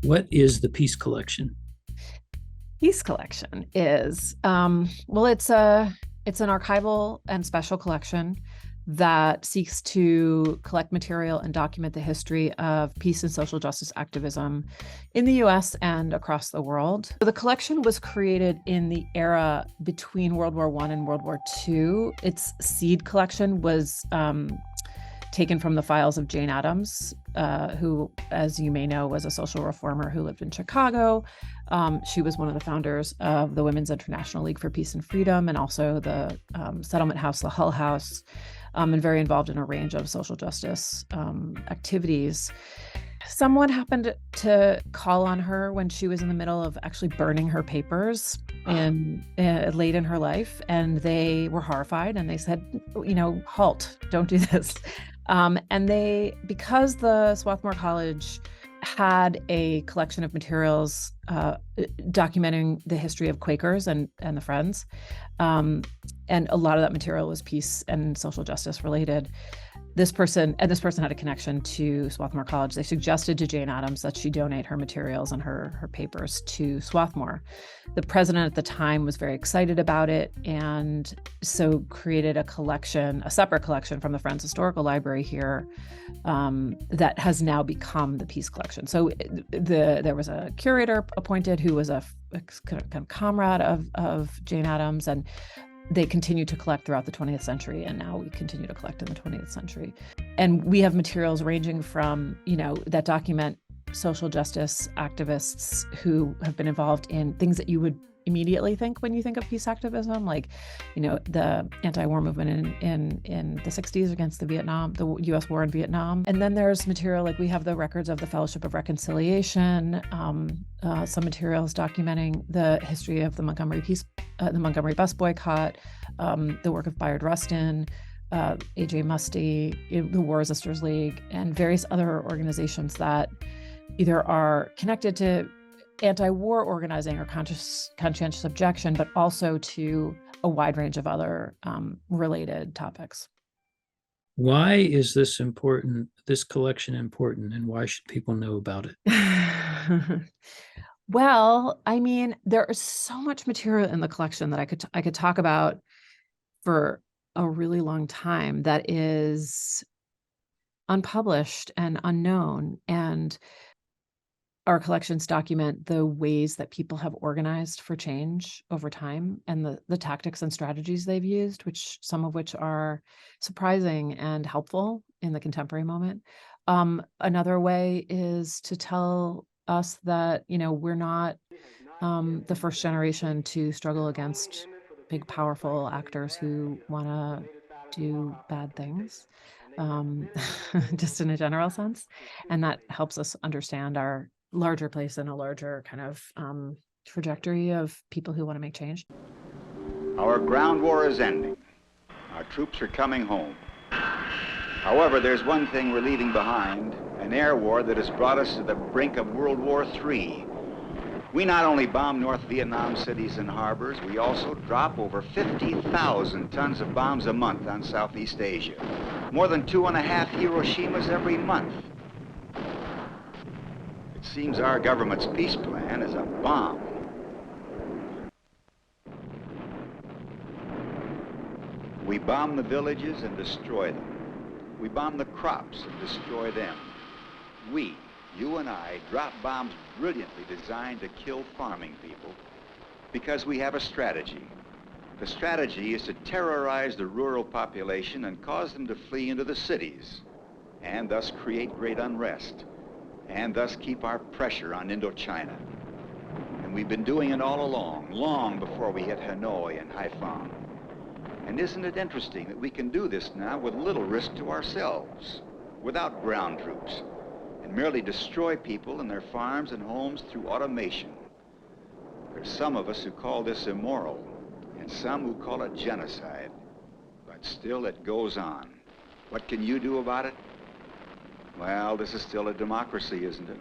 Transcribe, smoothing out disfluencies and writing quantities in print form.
What is the Peace Collection? Peace Collection is it's an archival and special collection that seeks to collect material and document the history of peace and social justice activism in the US and across the world. The collection was created in the era between World War I and World War II. Its seed collection was taken from the files of Jane Addams, who, as you may know, was a social reformer who lived in Chicago. She was one of the founders of the Women's International League for Peace and Freedom, and also the Settlement House, the Hull House, and very involved in a range of social justice activities. Someone happened to call on her when she was in the middle of actually burning her papers late in her life, and they were horrified, and they said, halt, don't do this. Because the Swarthmore College had a collection of materials documenting the history of Quakers and the Friends, and a lot of that material was peace and social justice related. This person had a connection to Swarthmore College. They suggested to Jane Addams that she donate her materials and her papers to Swarthmore. The president at the time was very excited about it, and so created a separate collection from the Friends Historical Library here, that has now become the Peace Collection. So there was a curator appointed who was a kind of comrade of Jane Addams, and they continued to collect throughout the 20th century, and now we continue to collect in the 20th century. And we have materials ranging from, that document social justice activists who have been involved in things that you would immediately think when you think of peace activism, like, the anti-war movement in the 60s against the U.S. war in Vietnam. And then there's material like we have the records of the Fellowship of Reconciliation, some materials documenting the history of the Montgomery bus boycott, the work of Bayard Rustin, A.J. Musty, the War Resisters League, and various other organizations that either are connected to anti-war organizing or conscientious objection, but also to a wide range of other related topics. Why is this collection important, and why should people know about it? Well, I mean, there is so much material in the collection that I could talk about for a really long time that is unpublished and unknown, and our collections document the ways that people have organized for change over time, and the tactics and strategies they've used, some of which are surprising and helpful in the contemporary moment. Another way is to tell us that, we're not the first generation to struggle against big, powerful actors who want to do bad things, just in a general sense. And that helps us understand our larger place in a larger kind of trajectory of people who want to make change. Our ground war is ending. Our troops are coming home. However, there's one thing we're leaving behind, an air war that has brought us to the brink of World War III. We not only bomb North Vietnam cities and harbors, we also drop over 50,000 tons of bombs a month on Southeast Asia. More than 2.5 Hiroshimas every month. It seems our government's peace plan is a bomb. We bomb the villages and destroy them. We bomb the crops and destroy them. We, you and I, drop bombs brilliantly designed to kill farming people because we have a strategy. The strategy is to terrorize the rural population and cause them to flee into the cities, and thus create great unrest, and thus keep our pressure on Indochina. And we've been doing it all along, long before we hit Hanoi and Haiphong. And isn't it interesting that we can do this now with little risk to ourselves, without ground troops, and merely destroy people and their farms and homes through automation? There's some of us who call this immoral, and some who call it genocide. But still it goes on. What can you do about it? Well, this is still a democracy, isn't it?